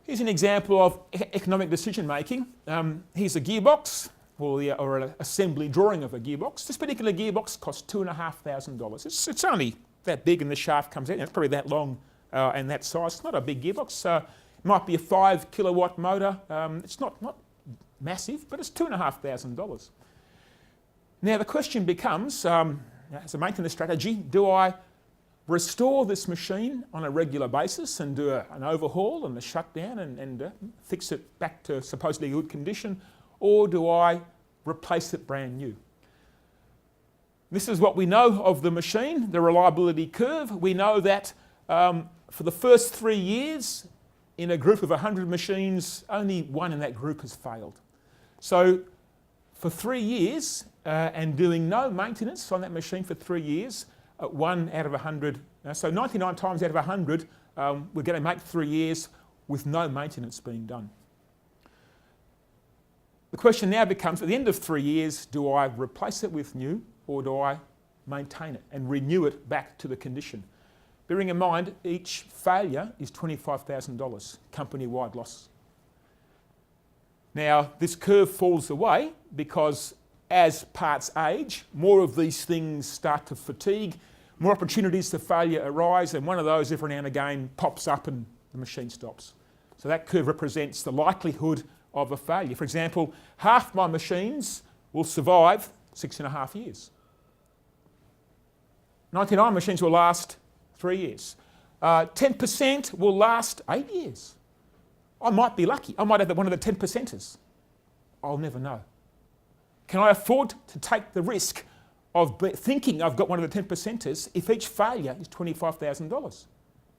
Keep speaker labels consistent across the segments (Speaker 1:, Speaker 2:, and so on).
Speaker 1: Here's an example of economic decision making. Here's a gearbox, or an assembly drawing of a gearbox. This particular gearbox costs $2,500. It's only that big and the shaft comes out. It's probably that long and that size. It's not a big gearbox. It might be a 5 kilowatt motor. It's not massive, but it's $2,500. Now the question becomes, as a maintenance strategy, do I restore this machine on a regular basis and do an overhaul and a shutdown and fix it back to supposedly good condition, or do I replace it brand new? This is what we know of the machine, the reliability curve. We know that for the first 3 years, in a group of 100 machines, only one in that group has failed. So for 3 years, and doing no maintenance on that machine for 3 years, 1 out of 100, so 99 times out of 100, we're going to make 3 years with no maintenance being done. The question now becomes, at the end of 3 years, do I replace it with new, or do I maintain it and renew it back to the condition? Bearing in mind, each failure is $25,000 company-wide loss. Now, this curve falls away because as parts age, more of these things start to fatigue, more opportunities for failure arise, and one of those every now and again pops up and the machine stops. So that curve represents the likelihood of a failure. For example, half my machines will survive 6.5 years. 99 machines will last 3 years. 10% will last 8 years. I might be lucky. I might have one of the 10 percenters. I'll never know. Can I afford to take the risk of thinking I've got one of the 10 percenters if each failure is $25,000?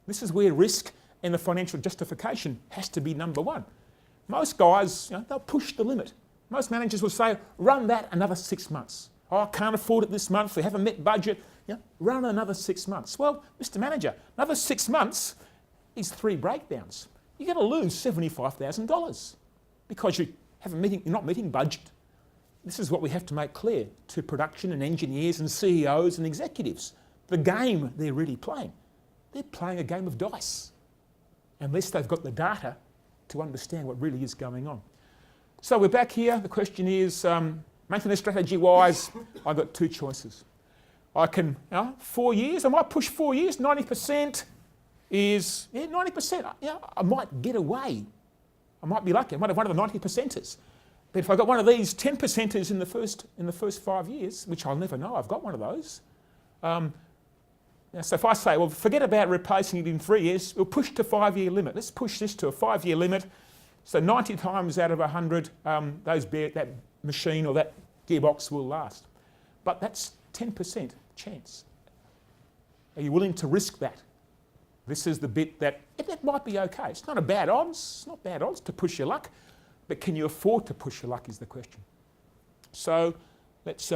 Speaker 1: This is where risk and the financial justification has to be number one. Most guys, they'll push the limit. Most managers will say, run that another 6 months. Oh, I can't afford it this month, they haven't met budget. Run another 6 months. Well, Mr. Manager, another 6 months is 3 breakdowns. You're going to lose $75,000 because you're not meeting budget. This is what we have to make clear to production and engineers and CEOs and executives. The game they're really playing. They're playing a game of dice, unless they've got the data to understand what really is going on. So we're back here. The question is, maintenance strategy-wise, I've got 2 choices. I can, 4 years, I might push 4 years, 90% is, 90%, I might get away. I might be lucky, I might have one of the 90 percenters. But if I got one of these 10 percenters in the first 5 years, which I'll never know, I've got one of those. So if I say, well, forget about replacing it in 3 years, we'll push to 5-year limit. Let's push this to a 5-year limit. So 90 times out of 100, that machine or that gearbox will last. But that's 10% chance. Are you willing to risk that? This is the bit that might be okay. It's not a bad odds. It's not bad odds to push your luck. But can you afford to push your luck is the question. So let's,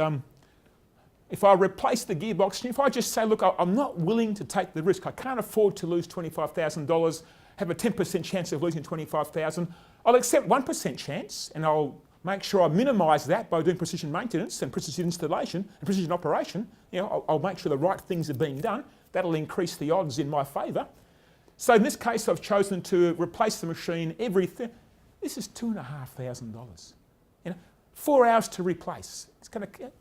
Speaker 1: if I replace the gearbox, if I just say, look, I'm not willing to take the risk. I can't afford to lose $25,000, have a 10% chance of losing $25,000. I'll accept 1% chance and I'll make sure I minimise that by doing precision maintenance and precision installation and precision operation. I'll make sure the right things are being done. That'll increase the odds in my favour. So in this case, I've chosen to replace the machine this is $2,500. 4 hours to replace.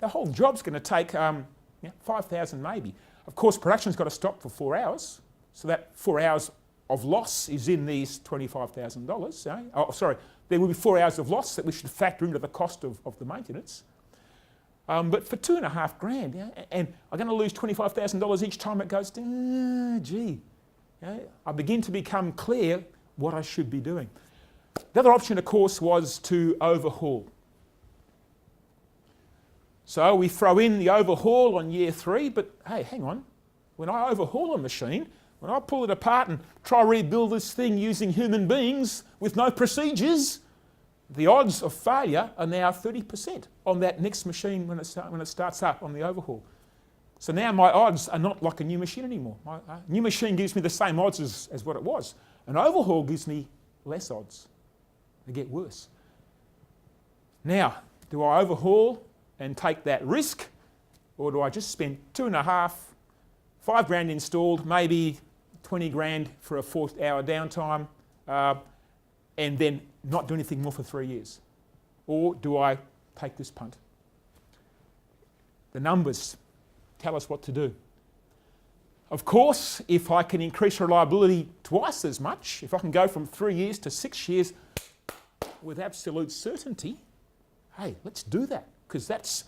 Speaker 1: The whole job's going to take 5,000 maybe. Of course, production's got to stop for 4 hours. So that 4 hours of loss is in these $25,000. Oh, sorry, there will be 4 hours of loss that we should factor into the cost of the maintenance. But for $2,500, and I'm going to lose $25,000 each time it goes down, I begin to become clear what I should be doing. The other option, of course, was to overhaul. So we throw in the overhaul on year 3, but hey, hang on. When I overhaul a machine, when I pull it apart and try to rebuild this thing using human beings with no procedures, the odds of failure are now 30% on that next machine when it starts up on the overhaul. So now my odds are not like a new machine anymore. A new machine gives me the same odds as what it was. An overhaul gives me less odds. They get worse. Now, do I overhaul and take that risk, or do I just spend $2.5 grand installed, maybe 20 grand for a 4-hour downtime, and then not do anything more for 3 years? Or do I take this punt? The numbers tell us what to do. Of course, if I can increase reliability twice as much, if I can go from 3 years to 6 years with absolute certainty, hey, let's do that, because that's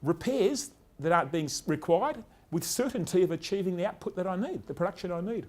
Speaker 1: repairs that aren't being required with certainty of achieving the output that I need, the production I need.